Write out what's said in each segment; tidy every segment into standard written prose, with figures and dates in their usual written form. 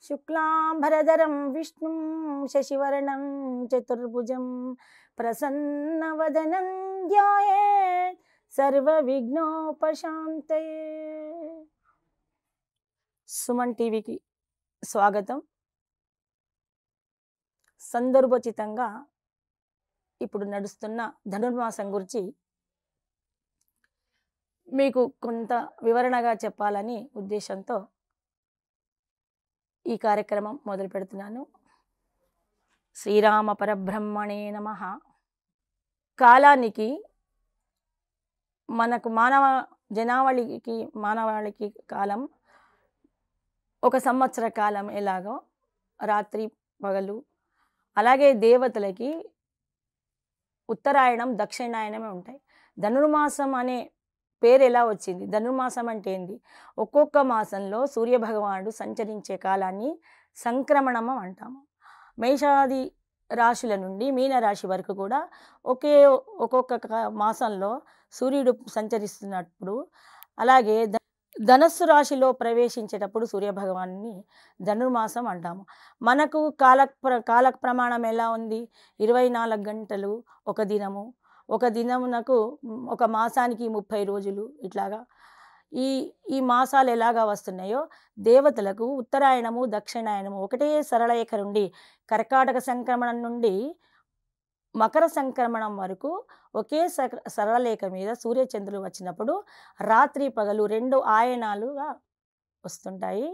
శుక్లాంబరధరం విష్ణుం శశివర్ణం చతుర్భుజం ప్రసన్నవదనం ధ్యాయేత్ సర్వవిఘ్నోపశాంతయే. సుమన్ టీవీకి స్వాగతం. సందర్భోచితంగా ఇప్పుడు నడుస్తున్న ధనుర్మాసం గురించి మీకు కొంత వివరణగా చెప్పాలని ఉద్దేశంతో ఈ కార్యక్రమం మొదలు పెడుతున్నాను. శ్రీరామ పరబ్రహ్మణే నమః. కాలానికి మనకు మానవాళికి కాలం ఒక సంవత్సర కాలం ఎలాగో రాత్రి పగలు, అలాగే దేవతలకి ఉత్తరాయణం దక్షిణాయనమే ఉంటాయి. ధనుర్మాసం అనే పేరు ఎలా వచ్చింది? ధనుర్మాసం అంటే ఏంది? ఒక్కొక్క మాసంలో సూర్యభగవానుడు సంచరించే కాలాన్ని సంక్రమణము అంటాము. మేషాది రాశుల నుండి మీనరాశి వరకు కూడా ఒక్కొక్క మాసంలో సూర్యుడు సంచరిస్తున్నప్పుడు, అలాగే ధనస్సు రాశిలో ప్రవేశించేటప్పుడు సూర్యభగవాన్ని ధనుర్మాసం అంటాము. మనకు కాల ప్రమాణం ఎలా ఉంది? 24 గంటలు ఒక దినము, ఒక దినమునకు ఒక మాసానికి 30 రోజులు. ఇట్లాగా ఈ మాసాలు ఎలాగా వస్తున్నాయో దేవతలకు ఉత్తరాయణము దక్షిణాయనము ఒకటే సరళరేఖ నుండి, కర్కాటక సంక్రమణం నుండి మకర సంక్రమణం వరకు ఒకే సరళరేఖ మీద సూర్యచంద్రులు వచ్చినప్పుడు రాత్రి పగలు 2 ఆయనాలుగా వస్తుంటాయి.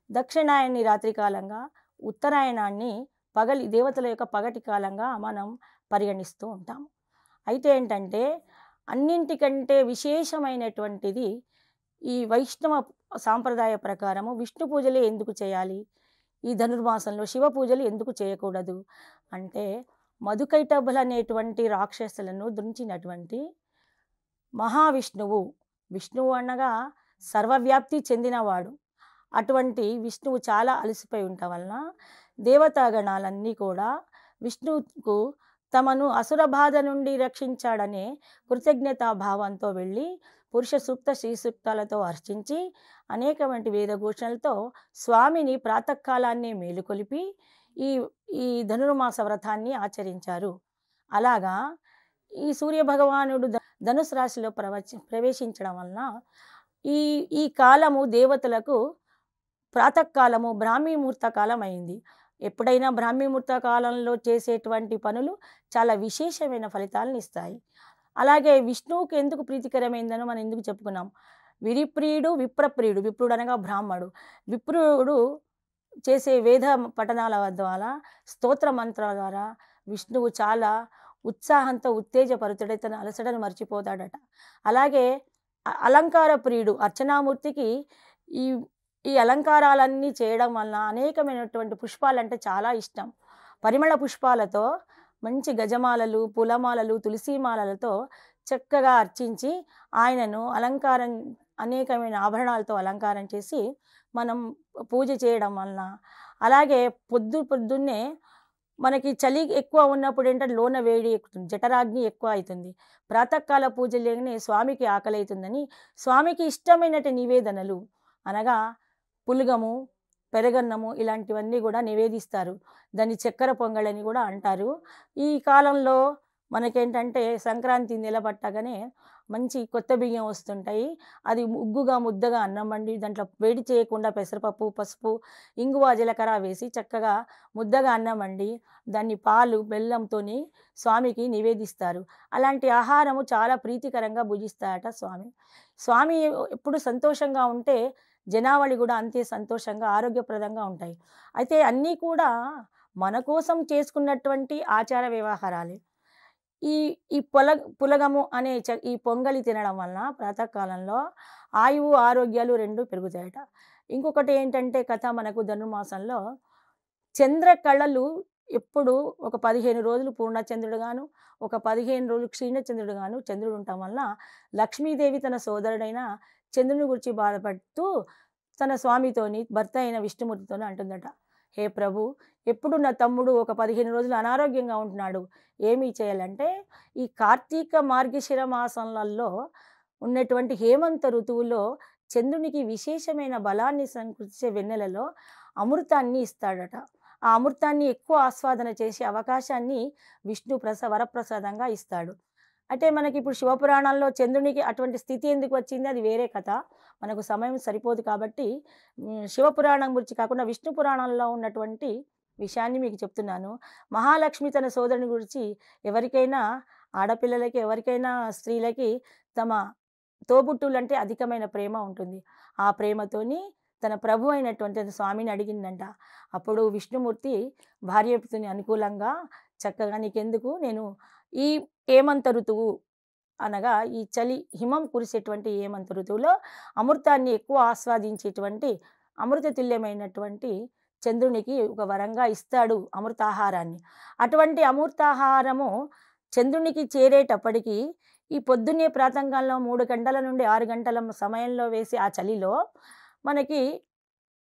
దక్షిణాయనాన్ని రాత్రి కాలంగా, ఉత్తరాయణాన్ని దేవతల యొక్క పగటి కాలంగా మనం పరిగణిస్తూ ఉంటాము. అయితే ఏంటంటే అన్నింటికంటే విశేషమైనటువంటిది ఈ వైష్ణవ సాంప్రదాయ ప్రకారము విష్ణు పూజలే ఎందుకు చేయాలి, ఈ ధనుర్మాసంలో శివ పూజలు ఎందుకు చేయకూడదు అంటే, మధుకైటభులు అనేటువంటి రాక్షసులను దుంచినటువంటి మహావిష్ణువు, విష్ణువు అనగా సర్వవ్యాప్తి చెందినవాడు. అటువంటి విష్ణువు చాలా అలసిపోయి ఉండటం వలన దేవతాగణాలన్నీ కూడా విష్ణువుకు తమను అసుర బాధ నుండి రక్షించాడనే కృతజ్ఞతాభావంతో వెళ్ళి పురుష సూక్త శ్రీ సూక్తాలతో అర్చించి అనేకమైన వేదఘోషణలతో స్వామిని ప్రాతకాలాన్ని మేలుకొలిపి ఈ ధనుర్మాస వ్రతాన్ని ఆచరించారు. అలాగా ఈ సూర్యభగవానుడు ధనుసు రాశిలో ప్రవేశించడం వలన ఈ కాలము దేవతలకు ప్రాతకాలము బ్రాహ్మీ ముహూర్త కాలం అయింది. ఎప్పుడైనా బ్రాహ్మీ ముహూర్త కాలంలో చేసేటువంటి పనులు చాలా విశేషమైన ఫలితాలను ఇస్తాయి. అలాగే విష్ణువుకి ఎందుకు ప్రీతికరమైందనో మనం ఎందుకు చెప్పుకున్నాం? విరిప్రియుడు విప్రప్రియుడు. విప్రుడు అనగా బ్రాహ్మడు. విప్రుడు చేసే వేద పఠనాల ద్వారా, స్తోత్ర మంత్రాల ద్వారా విష్ణువు చాలా ఉత్సాహంతో ఉత్తేజపరుతుడై తన అలసటను మర్చిపోతాడట. అలాగే అలంకార ప్రియుడు. అర్చనామూర్తికి ఈ అలంకారాలన్నీ చేయడం వలన అనేకమైనటువంటి పుష్పాలంటే చాలా ఇష్టం. పరిమళ పుష్పాలతో మంచి గజమాలలు, పూలమాలలు, తులసీమాలలతో చక్కగా అర్చించి ఆయనను అనేకమైన ఆభరణాలతో అలంకారం చేసి మనం పూజ చేయడం వలన, అలాగే పొద్దున్నే మనకి చలి ఎక్కువ ఉన్నప్పుడు ఏంటంటే లోన వేడి ఎక్కుతుంది, జఠరాగ్ని ఎక్కువ అవుతుంది. ప్రాతకాల పూజలేగానే స్వామికి ఆకలి అవుతుందని స్వామికి ఇష్టమైనటి నివేదనలు అనగా పులగము, పెరగన్నము ఇలాంటివన్నీ కూడా నివేదిస్తారు. దాన్ని చక్కెర పొంగళని కూడా అంటారు. ఈ కాలంలో మనకేంటంటే సంక్రాంతి నెల పట్టగానే మంచి కొత్త బియ్యం వస్తుంటాయి. అది ముద్దగా అన్నం వండి దాంట్లో వేడి చేయకుండా పెసరపప్పు, పసుపు, ఇంగువ, జీలకర్ర వేసి చక్కగా ముద్దగా అన్నం వండి దాన్ని పాలు బెల్లంతోని స్వామికి నివేదిస్తారు. అలాంటి ఆహారము చాలా ప్రీతికరంగా భుజిస్తారట స్వామి ఎప్పుడు సంతోషంగా ఉంటే జనావళి కూడా అంతే సంతోషంగా ఆరోగ్యప్రదంగా ఉంటాయి. అయితే అన్నీ కూడా మన కోసం చేసుకున్నటువంటి ఆచార వ్యవహారాలే. ఈ పులగము అనే ఈ పొంగలి తినడం వలన ప్రాతకాలంలో ఆయువు ఆరోగ్యాలు 2 పెరుగుతాయట. ఇంకొకటి ఏంటంటే కథ, మనకు ధనుర్మాసంలో చంద్రకళలు ఎప్పుడు ఒక 15 రోజులు పూర్ణచంద్రుడుగాను, ఒక 15 రోజులు క్షీణచంద్రుడుగాను చంద్రుడు ఉండటం వలన లక్ష్మీదేవి తన సోదరుడైన చంద్రుని గురించి బాధపడుతూ తన స్వామితోని, భర్త అయిన విష్ణుమూర్తితోని అంటుందట, హే ప్రభు, ఎప్పుడు నా తమ్ముడు ఒక 15 రోజులు అనారోగ్యంగా ఉంటున్నాడు, ఏమీ చేయాలంటే ఈ కార్తీక మార్గశిర మాసంలలో ఉన్నటువంటి హేమంత ఋతువులో చంద్రునికి విశేషమైన బలాన్ని సంకూర్చే వెన్నెలలో అమృతాన్ని ఇస్తాడట. ఆ అమృతాన్ని ఎక్కువ ఆస్వాదన చేసే అవకాశాన్ని విష్ణు వరప్రసాదంగా ఇస్తాడు. అంటే మనకిప్పుడు శివపురాణాల్లో చంద్రునికి అటువంటి స్థితి ఎందుకు వచ్చింది అది వేరే కథ. మనకు సమయం సరిపోదు కాబట్టి శివపురాణం గురించి కాకుండా విష్ణు పురాణంలో ఉన్నటువంటి విషయాన్ని మీకు చెప్తున్నాను. మహాలక్ష్మి తన సోదరుని గురించి ఎవరికైనా ఆడపిల్లలకి, ఎవరికైనా స్త్రీలకి తమ తోబుట్టువులంటే అధికమైన ప్రేమ ఉంటుంది. ఆ ప్రేమతోని తన ప్రభు అయినటువంటి స్వామిని అడిగిందంట. అప్పుడు విష్ణుమూర్తి భార్యతోని అనుకూలంగా చక్కగా నీకెందుకు నేను ఈ హేమంత ఋతువు అనగా ఈ చలి హిమం కురిసేటువంటి హేమంత ఋతువులో అమృతాన్ని ఎక్కువ ఆస్వాదించేటువంటి అమృత తుల్యమైనటువంటి చంద్రునికి ఒక వరంగా ఇస్తాడు అమృతాహారాన్ని. అటువంటి అమృతాహారము చంద్రునికి చేరేటప్పటికి ఈ పొద్దున్నే ప్రాతకాలంలో 3 గంటల నుండి 6 గంటల సమయంలో వేసే ఆ చలిలో మనకి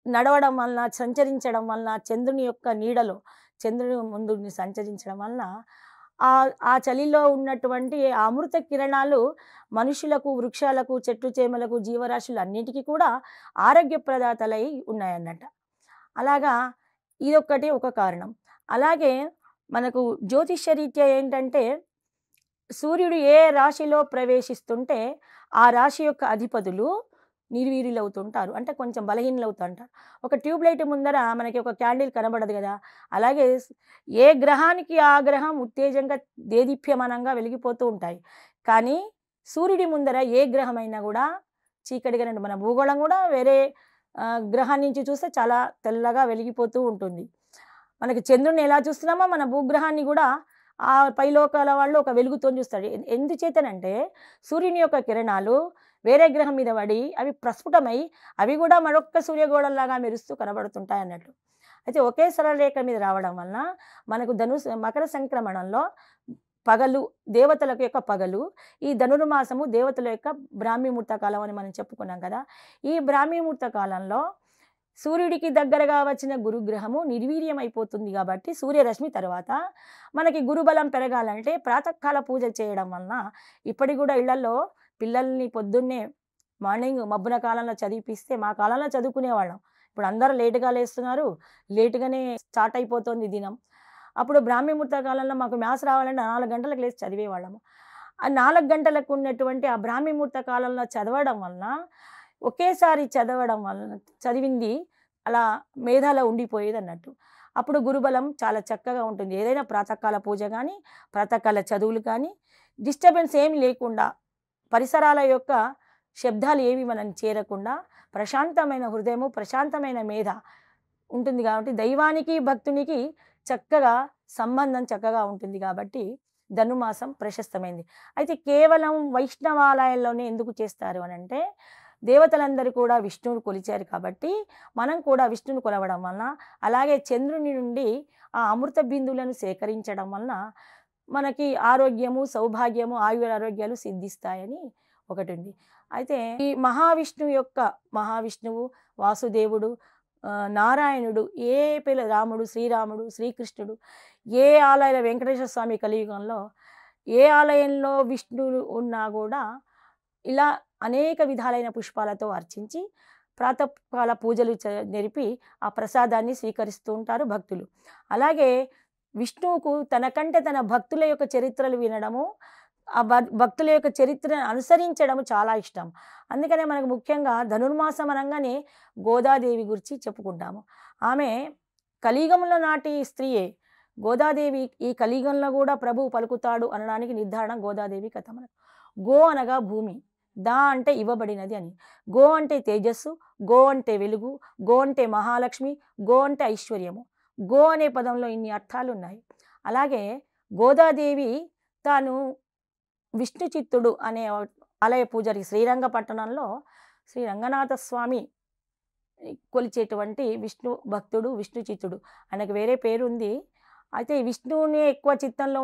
నడవడం వలన, సంచరించడం వలన చంద్రుని యొక్క నీడలో చంద్రుని ముందు సంచరించడం వలన ఆ చలిలో ఉన్నటువంటి ఆ అమృత కిరణాలు మనుషులకు, వృక్షాలకు, చెట్టు చేమలకు, జీవరాశులు అన్నిటికీ కూడా ఆరోగ్య ప్రదాతలై ఉన్నాయన్నట. అలాగా ఇదొక్కటి ఒక కారణం. అలాగే మనకు జ్యోతిష్యరీత్యా ఏంటంటే సూర్యుడు ఏ రాశిలో ప్రవేశిస్తుంటే ఆ రాశి యొక్క అధిపతులు నిర్వీర్యులవుతుంటారు. అంటే కొంచెం బలహీనులవుతుంటారు. ఒక ట్యూబ్ లైట్ ముందర మనకి ఒక క్యాండిల్ కనబడదు కదా! అలాగే ఏ గ్రహానికి ఆ గ్రహం ఉత్తేజంగా దేదీప్యమానంగా వెలిగిపోతూ ఉంటాయి. కానీ సూర్యుడి ముందర ఏ గ్రహమైనా కూడా చీకటిగానే మన భూగోళం కూడా వేరే గ్రహం నుంచి చూస్తే చాలా తెల్లగా వెలిగిపోతూ ఉంటుంది. మనకి చంద్రుడిని ఎలా చూస్తున్నామో మన భూగ్రహాన్ని కూడా ఆ పైలోకాల వాళ్ళు ఒక వెలుగుతోని చూస్తాడు. ఎందుచేతనంటే సూర్యుని యొక్క కిరణాలు వేరే గ్రహం మీద పడి అవి ప్రస్ఫుటమై అవి కూడా మరొక్క సూర్యగోళంలాగా మెరుస్తూ కనబడుతుంటాయి అన్నట్టు. అయితే ఒకే సరళ రేఖ మీద రావడం వలన మనకు మకర సంక్రమణంలో పగలు దేవతల యొక్క పగలు, ఈ ధనుర్మాసము దేవతల యొక్క బ్రాహ్మీ ముహూర్త కాలం అని మనం చెప్పుకున్నాం కదా! ఈ బ్రాహ్మీ ముహూర్త కాలంలో సూర్యుడికి దగ్గరగా వచ్చిన గురుగ్రహము నిర్వీర్యమైపోతుంది కాబట్టి సూర్యరశ్మి తర్వాత మనకి గురుబలం పెరగాలంటే ప్రాతకాల పూజ చేయడం వలన ఇప్పటికి కూడా ఇళ్లలో పిల్లల్ని పొద్దున్నే మార్నింగ్ మబ్బున కాలంలో చదివిపిస్తే మా కాలంలో చదువుకునేవాళ్ళం. ఇప్పుడు అందరూ లేటుగా లేస్తున్నారు, లేటుగానే స్టార్ట్ అయిపోతుంది దినం. అప్పుడు బ్రాహ్మీ ముహూర్త కాలంలో మాకు మ్యాథ్స్ రావాలంటే 4 గంటలకు లేచి చదివేవాళ్ళము. ఆ 4 గంటలకు ఉన్నటువంటి ఆ బ్రాహ్మీ ముహూర్త కాలంలో చదవడం వలన ఒకేసారి చదవడం వలన చదివింది అలా మేధాలో ఉండిపోయేదన్నట్టు. అప్పుడు గురుబలం చాలా చక్కగా ఉంటుంది. ఏదైనా ప్రాతకాల పూజ కానీ, ప్రాతకాల చదువులు కానీ డిస్టర్బెన్స్ ఏమి లేకుండా, పరిసరాల యొక్క శబ్దాలు ఏవి మనం చేరకుండా ప్రశాంతమైన హృదయము, ప్రశాంతమైన మేధ ఉంటుంది కాబట్టి దైవానికి, భక్తునికి చక్కగా సంబంధం చక్కగా ఉంటుంది కాబట్టి ధనుర్మాసం ప్రశస్తమైంది. అయితే కేవలం వైష్ణవాలయాల్లోనే ఎందుకు చేస్తారు అనంటే దేవతలందరూ కూడా విష్ణువుని కొలిచారు కాబట్టి మనం కూడా విష్ణువుని కొలవడం వలన, అలాగే చంద్రుని నుండి ఆ అమృత బిందువులను సేకరించడం వలన మనకి ఆరోగ్యము, సౌభాగ్యము, ఆరోగ్యాలు సిద్ధిస్తాయని ఒకటి ఉంది. అయితే ఈ మహావిష్ణువు, వాసుదేవుడు, నారాయణుడు ఏ రాముడు, శ్రీరాముడు, శ్రీకృష్ణుడు ఏ ఆలయాల వెంకటేశ్వర స్వామి కలియుగంలో ఏ ఆలయంలో విష్ణువు ఉన్నా కూడా ఇలా అనేక విధాలైన పుష్పాలతో అర్చించి ప్రాతకాల పూజలు జరిపి ఆ ప్రసాదాన్ని స్వీకరిస్తూ ఉంటారు భక్తులు. అలాగే విష్ణువుకు తనకంటే తన భక్తుల యొక్క చరిత్రలు వినడము, ఆ భక్తుల యొక్క చరిత్రను అనుసరించడము చాలా ఇష్టం. అందుకనే మనకు ముఖ్యంగా ధనుర్మాసం అనగానే గోదాదేవి గురించి చెప్పుకుంటాము. ఆమె కలియుగంలో నాటి స్త్రీయే. గోదాదేవి ఈ కలియుగంలో కూడా ప్రభువు పలుకుతాడు అనడానికి నిర్ధారణ గోదాదేవి కథ. మనకు గో అనగా భూమి, దా అంటే ఇవ్వబడినది అని. గో అంటే తేజస్సు, గో అంటే వెలుగు, గో అంటే మహాలక్ష్మి, గో అంటే ఐశ్వర్యము. గో అనే పదంలో ఇన్ని అర్థాలు ఉన్నాయి. అలాగే గోదాదేవి తాను విష్ణు చిత్తుడు అనే ఆలయ పూజారి శ్రీరంగపట్టణంలో శ్రీ రంగనాథ స్వామి కొలిచేటువంటి విష్ణు భక్తుడు, విష్ణు చిత్తుడు. ఆయనకు వేరే పేరు ఉంది. అయితే విష్ణువుని ఎక్కువ చిత్తంలో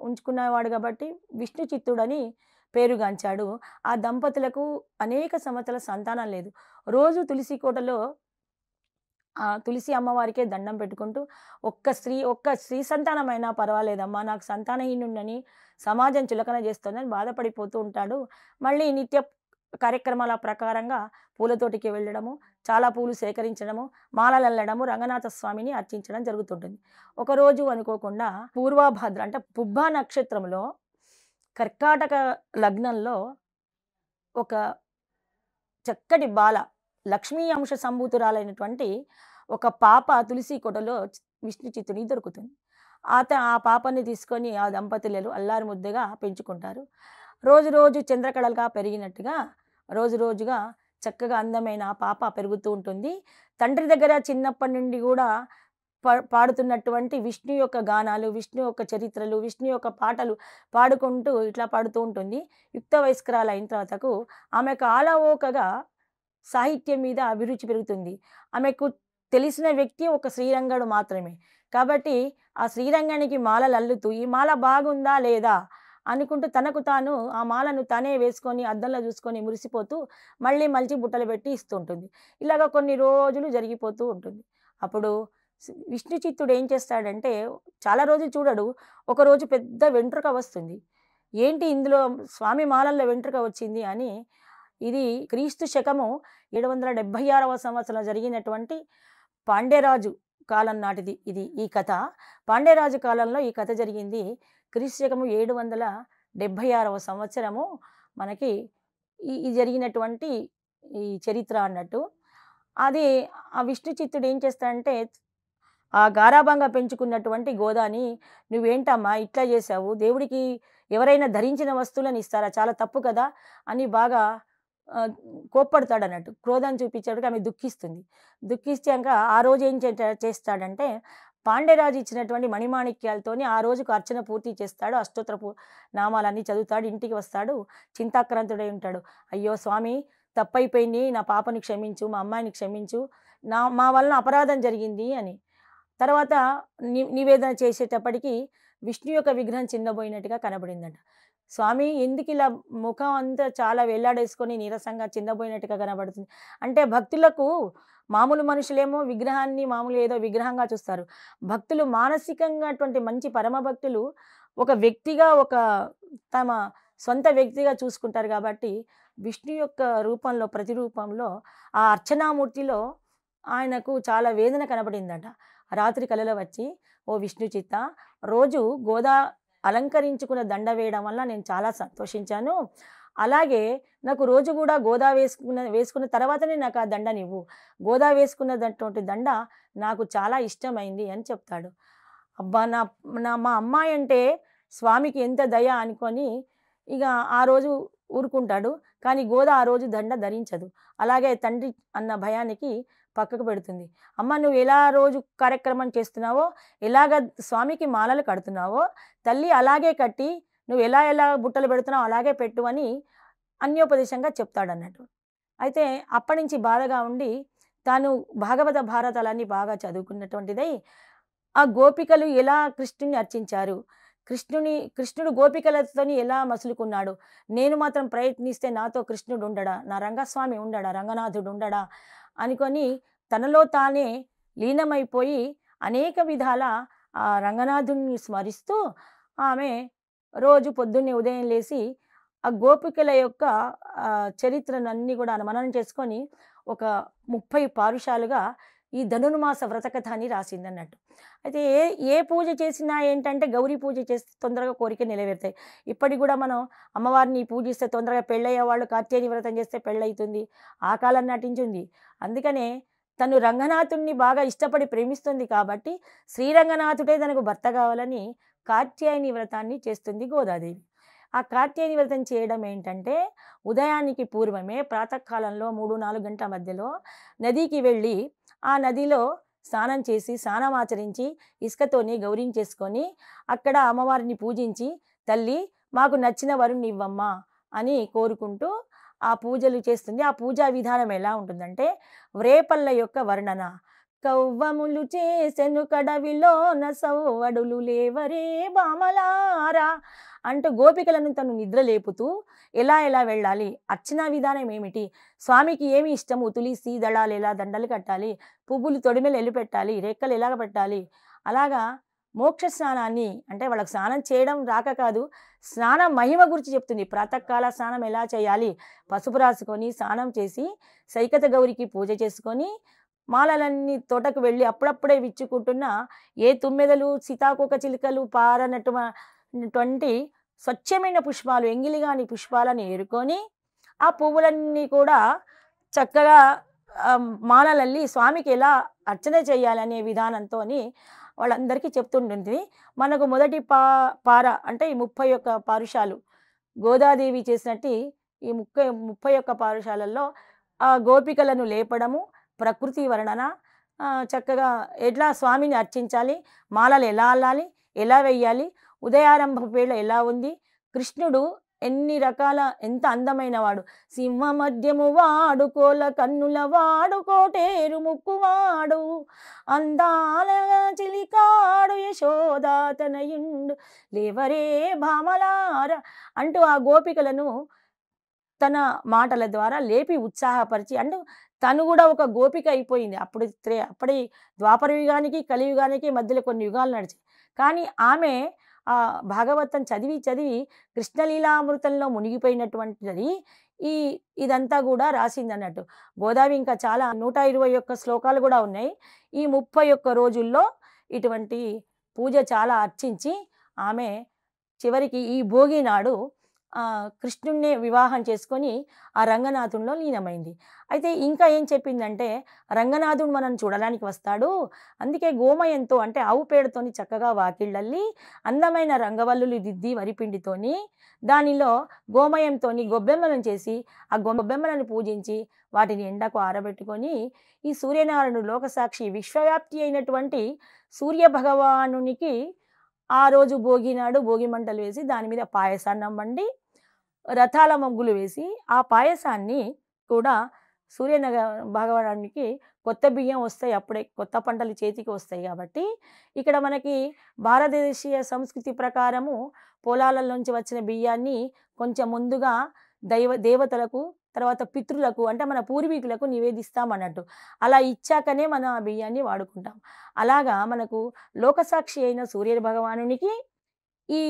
ఉంచుకునేవాడు కాబట్టి విష్ణు చిత్తుడని పేరుగాంచాడు. ఆ దంపతులకు అనేక సంవత్సరాల సంతానం లేదు. రోజు తులసి కోటలో తులసి అమ్మవారికే దండం పెట్టుకుంటూ ఒక్క స్త్రీ సంతానమైనా పర్వాలేదమ్మా, నాకు సంతానహీనుడని సమాజం చులకన చేస్తోందని బాధపడిపోతూ ఉంటాడు. మళ్ళీ నిత్య కార్యక్రమాల ప్రకారంగా పూలతోటికి వెళ్ళడము, చాలా పూలు సేకరించడము, మాలలల్లడము, రంగనాథ స్వామిని అర్చించడం జరుగుతుంటుంది. ఒకరోజు అనుకోకుండా పూర్వభద్ర అంటే పుబ్బా నక్షత్రంలో కర్కాటక లగ్నంలో ఒక చక్కటి బాల లక్ష్మీ అంశ సంభూతురాలైనటువంటి ఒక పాప తులసి కోటలో విష్ణు చిత్తునికి దొరుకుతుంది. ఆ పాపని తీసుకొని ఆ దంపతులు అల్లారు ముద్దుగా పెంచుకుంటారు. రోజు రోజు చంద్రకళగా పెరిగినట్టుగా రోజు రోజుగా చక్కగా అందమైన ఆ పాప పెరుగుతూ ఉంటుంది. తండ్రి దగ్గర చిన్నప్పటి నుండి కూడా పాడుతున్నటువంటి విష్ణు యొక్క గానాలు, విష్ణు యొక్క చరిత్రలు, విష్ణు యొక్క పాటలు పాడుకుంటూ ఇట్లా పాడుతూ ఉంటుంది. యుక్త వయస్కరాలైన తర్వాతకు ఆమెకు ఆలవోకగా సాహిత్యం మీద అభిరుచి పెరుగుతుంది. ఆమెకు తెలిసిన వ్యక్తి ఒక శ్రీరంగడు మాత్రమే. కాబట్టి ఆ శ్రీరంగానికి మాలలు అల్లుతూ ఈ మాల బాగుందా లేదా అనుకుంటూ తనకు తాను ఆ మాలను తనే వేసుకొని అద్దంలో చూసుకొని మురిసిపోతూ మళ్ళీ మలిచి బుట్టలు పెట్టి ఇస్తూ ఉంటుంది. ఇలాగ కొన్ని రోజులు జరిగిపోతూ ఉంటుంది. అప్పుడు విష్ణు చిత్తుడు ఏం చేస్తాడంటే చాలా రోజులు చూడడు. ఒకరోజు పెద్ద వెంట్రుక వస్తుంది. ఏంటి ఇందులో స్వామి మాలల్లో వెంట్రుక వచ్చింది అని. ఇది క్రీస్తు శకము 776వ సంవత్సరంలో జరిగినటువంటి పాండ్యరాజు కాలం నాటిది ఈ కథ. పాండ్యరాజు కాలంలో ఈ కథ జరిగింది. క్రీస్తు శకము 776వ సంవత్సరము మనకి ఈ జరిగినటువంటి ఈ చరిత్ర అన్నట్టు. అది ఆ విష్ణు చిత్తుడు ఏం చేస్తాడంటే ఆ గారాబంగా పెంచుకున్నటువంటి గోదాని, "నువ్వేంటమ్మా ఇట్లా చేశావు? దేవుడికి ఎవరైనా ధరించిన వస్తువులను ఇస్తారా? చాలా తప్పు కదా!" అని బాగా కోప్పడతాడన్నట్టు. క్రోధాన్ని చూపించేటప్పటికి ఆమె దుఃఖిస్తుంది. దుఃఖించాక ఆ రోజు ఏం చేస్తాడంటే పాండ్యరాజు ఇచ్చినటువంటి మణిమాణిక్యాలతోని ఆ రోజుకు అర్చన పూర్తి చేస్తాడు. అష్టోత్తర నామాలన్నీ చదువుతాడు. ఇంటికి వస్తాడు. చింతాక్రాంతుడై ఉంటాడు. "అయ్యో స్వామి, తప్పైపోయింది. నా పాపని క్షమించు, మా అమ్మాయిని క్షమించు. మా వలన అపరాధం జరిగింది" అని. తర్వాత నివేదన చేసేటప్పటికి విష్ణు యొక్క విగ్రహం చిన్నబోయినట్టుగా కనబడిందట. "స్వామి, ఎందుకు ఇలా ముఖం అంతా చాలా వేలాడేసుకొని నీరసంగా చిన్నబోయినట్టుగా కనబడుతుంది?" అంటే భక్తులకు మామూలు మనుషులేమో విగ్రహాన్ని మామూలు ఏదో విగ్రహంగా చూస్తారు. భక్తులు మానసికంగా అటువంటి మంచి పరమ భక్తులు ఒక వ్యక్తిగా ఒక తమ సొంత వ్యక్తిగా చూసుకుంటారు. కాబట్టి విష్ణు యొక్క రూపంలో ప్రతిరూపంలో ఆ అర్చనామూర్తిలో ఆయనకు చాలా వేదన కనబడిందట. రాత్రి కలలో వచ్చి, "ఓ విష్ణు చిత్త, రోజు గోదా అలంకరించుకున్న దండ వేయడం వల్ల నేను చాలా సంతోషించాను. అలాగే నాకు రోజు కూడా గోదా వేసుకున్న తర్వాతనే నాకు ఆ దండనివ్వు. గోదా వేసుకున్నటువంటి దండ నాకు చాలా ఇష్టమైంది" అని చెప్తాడు. అబ్బా! మా అమ్మాయి అంటే స్వామికి ఎంత దయ అనుకొని ఇక ఆ రోజు ఊరుకుంటాడు. కానీ గోదా ఆ రోజు దండ ధరించదు. అలాగే తండ్రి అన్న భయానికి పక్కకు పెడుతుంది. "అమ్మ, నువ్వు ఎలా రోజు కార్యక్రమం చేస్తున్నావో, ఎలాగ స్వామికి మాలలు కడుతున్నావో, తల్లి అలాగే కట్టి నువ్వు ఎలా బుట్టలు పెడుతున్నావో అలాగే పెట్టు" అని అన్యోపదేశంగా చెప్తాడన్నట్టు. అయితే అప్పటి నుంచి బాధగా ఉండి తాను భాగవత భారతాలన్నీ బాగా చదువుకున్నటువంటిదై ఆ గోపికలు ఎలా కృష్ణుని అర్చించారు, కృష్ణుడు గోపికలతోని ఎలా మసులుకున్నాడు, నేను మాత్రం ప్రయత్నిస్తే నాతో కృష్ణుడు ఉండడా, నా రంగస్వామి ఉండడా, రంగనాథుడు ఉండడా అనుకొని తనలో తానే లీనమైపోయి అనేక విధాల ఆ రంగనాథుని స్మరిస్తూ ఆమె రోజు పొద్దున్నే ఉదయం లేచి ఆ గోపికల యొక్క చరిత్రనన్నీ కూడా మననం చేసుకొని ఒక 30 పారుషాలుగా ఈ ధనుర్మాస వ్రతకథ అని రాసిందన్నట్టు. అయితే ఏ పూజ చేసినా ఏంటంటే గౌరీ పూజ చేస్తే తొందరగా కోరిక నెరవేరుతాయి. ఇప్పటికి కూడా మనం అమ్మవారిని పూజిస్తే తొందరగా పెళ్ళయ్యే వాళ్ళు కార్తీక వ్రతం చేస్తే పెళ్ళవుతుంది. ఆ కాలం నటించింది. అందుకనే తను రంగనాథుడిని బాగా ఇష్టపడి ప్రేమిస్తుంది కాబట్టి శ్రీరంగనాథుడే తనకు భర్త కావాలని కార్త్యాయని వ్రతాన్ని చేస్తుంది గోదాదేవి. ఆ కార్త్యాయని వ్రతం చేయడం ఏంటంటే ఉదయానికి పూర్వమే ప్రాతకాలంలో 3-4 గంటల మధ్యలో నదికి వెళ్ళి ఆ నదిలో స్నానం చేసి స్నానమాచరించి ఇసుకతోని గౌరించేసుకొని అక్కడ అమ్మవారిని పూజించి, "తల్లి, మాకు నచ్చిన వరుణ్ణి ఇవ్వమ్మా" అని కోరుకుంటూ ఆ పూజలు చేస్తుంది. ఆ పూజా విధానం ఎలా ఉంటుందంటే వ్రేపల్ల యొక్క వర్ణన. "కవ్వములు చేసెను కడవిలోన సవ్వడులు లేవరే బామలారా" అంటూ గోపికలను తను నిద్ర లేపుతూ ఎలా వెళ్ళాలి, అర్చనా విధానం ఏమిటి, స్వామికి ఏమి ఇష్టము, తులసి దళాలు ఎలా దండలు కట్టాలి, పువ్వులు తొడిమెలు ఎల్లు పెట్టాలి, రెక్కలు ఎలాగ పెట్టాలి, అలాగా మోక్ష స్నానాన్ని అంటే వాళ్ళకి స్నానం చేయడం రాక కాదు, స్నాన మహిమ గురించి చెప్తుంది. ప్రాతకాల స్నానం ఎలా చేయాలి, పసుపు రాసుకొని స్నానం చేసి సైకత గౌరికి పూజ చేసుకొని మాలలన్నీ తోటకు వెళ్ళి అప్పుడప్పుడే విచ్చుకుంటున్న ఏ తుమ్మెదలు సీతాకోక చిలుకలు పారనటువంటి స్వచ్ఛమైన పుష్పాలు ఎంగిలిగాని పుష్పాలను ఏరుకొని ఆ పువ్వులన్నీ కూడా చక్కగా మాలలల్లి స్వామికి ఎలా అర్చన చేయాలనే విధానంతో వాళ్ళందరికీ చెప్తుంటుంది. మనకు మొదటి పార అంటే ఈ 31 పారుషాలు గోదాదేవి చేసినట్టు ఈ 31 పారుషాలలో ఆ గోపికలను లేపడము, ప్రకృతి వర్ణన, చక్కగా ఎట్లా స్వామిని అర్చించాలి, మాలలు ఎలా అల్లాలి, ఎలా వెయ్యాలి, ఉదయారంభ వేళ ఎలా ఉంది, కృష్ణుడు ఎన్ని రకాల ఎంత అందమైన వాడు, సింహ మధ్యము వాడు, కోల కన్నుల వాడు, కోటేరు ముక్కువాడు, అందాల చిలికాడు, యశోదాతనయుండు, లేవరే భామలార అంటూ ఆ గోపికలను తన మాటల ద్వారా లేపి ఉత్సాహపరిచి అంటూ తను కూడా ఒక గోపిక అయిపోయింది. అప్పటి ద్వాపర యుగానికి కలియుగానికి మధ్యలో కొన్ని యుగాలు నడిచాయి. కానీ ఆమె భాగవతం చదివి చదివి కృష్ణలీలామృతంలో మునిగిపోయినటువంటిది ఇదంతా కూడా రాసిందన్నట్టు. గోదావరి ఇంకా చాలా 121 శ్లోకాలు కూడా ఉన్నాయి. ఈ 31 రోజుల్లో ఇటువంటి పూజ చాలా అర్చించి ఆమె చివరికి ఈ భోగి నాడు కృష్ణుణ్ణి వివాహం చేసుకొని ఆ రంగనాథునిలో లీనమైంది. అయితే ఇంకా ఏం చెప్పిందంటే, రంగనాథుడు మనం చూడడానికి వస్తాడు, అందుకే గోమయంతో అంటే ఆవు పేడతోని చక్కగా వాకిళ్ళల్లి అందమైన రంగవల్లులు దిద్ది వరిపిండితోని దానిలో గోమయంతోని గొబ్బెమ్మలను చేసి ఆ గొబ్బెమ్మలను పూజించి వాటిని ఎండకు ఆరబెట్టుకొని ఈ సూర్యనారాయణుడు లోకసాక్షి విశ్వవ్యాప్తి అయినటువంటి సూర్య భగవానునికి ఆ రోజు భోగి నాడు భోగి మంటలు వేసి దాని మీద పాయసాన్నం వండి రథాల ముగ్గులు వేసి ఆ పాయసాన్ని కూడా భగవానునికి కొత్త బియ్యం వస్తాయి, అప్పుడే కొత్త పంటలు చేతికి వస్తాయి కాబట్టి ఇక్కడ మనకి భారతదేశీయ సంస్కృతి ప్రకారము పొలాలలోంచి వచ్చిన బియ్యాన్ని కొంచెం ముందుగా దేవతలకు తర్వాత పితృలకు అంటే మన పూర్వీకులకు నివేదిస్తామన్నట్టు. అలా ఇచ్చాకనే మనం ఆ బియ్యాన్ని వాడుకుంటాం. అలాగా మనకు లోకసాక్షి అయిన సూర్య భగవానునికి ఈ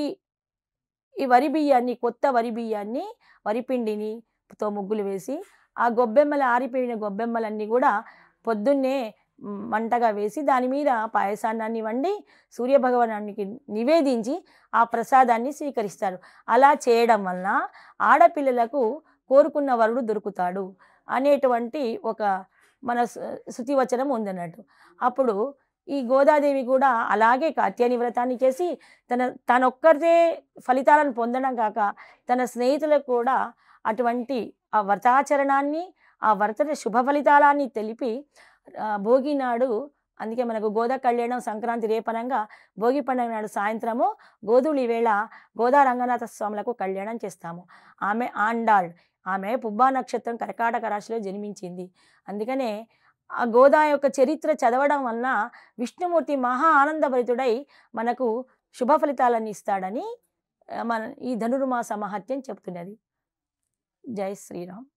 వరి బియ్యాన్ని కొత్త వరి బియ్యాన్ని వరిపిండిని తో ముగ్గులు వేసి ఆ గొబ్బెమ్మల ఆరిపోయిన గొబ్బెమ్మలన్నీ కూడా పొద్దున్నే మంటగా వేసి దాని మీద పాయసాన్నాన్ని వండి సూర్యభగవానునికి నివేదించి ఆ ప్రసాదాన్ని స్వీకరిస్తారు. అలా చేయడం వలన ఆడపిల్లలకు కోరుకున్న వరుడు దొరుకుతాడు అనేటువంటి ఒక మన శృతివచనం ఉందన్నట్టు. అప్పుడు ఈ గోదాదేవి కూడా అలాగే కాత్యాయని వ్రతాన్ని చేసి తనొక్కరిదే ఫలితాలను పొందడం కాక తన స్నేహితులకు కూడా అటువంటి ఆ వ్రతాచరణాన్ని ఆ వ్రత శుభ ఫలితాలని తెలిపి భోగి నాడు అందుకే మనకు గోదా కళ్యాణం సంక్రాంతి రేపనంగా భోగి పండుగ నాడు సాయంత్రము గోధూళి వేళ గోదా రంగనాథ స్వాములకు కళ్యాణం చేస్తాము. ఆమె ఆండాళ్, ఆమె పుబ్బా నక్షత్రం కర్కాటక రాశిలో జన్మించింది. అందుకనే ఆ గోదా యొక్క చరిత్ర చదవడం వలన విష్ణుమూర్తి మహా ఆనందభరితుడై మనకు శుభ ఫలితాలను ఇస్తాడని మన ఈ ధనుర్మాస మహత్యం చెప్తున్నది. జై శ్రీరామ్.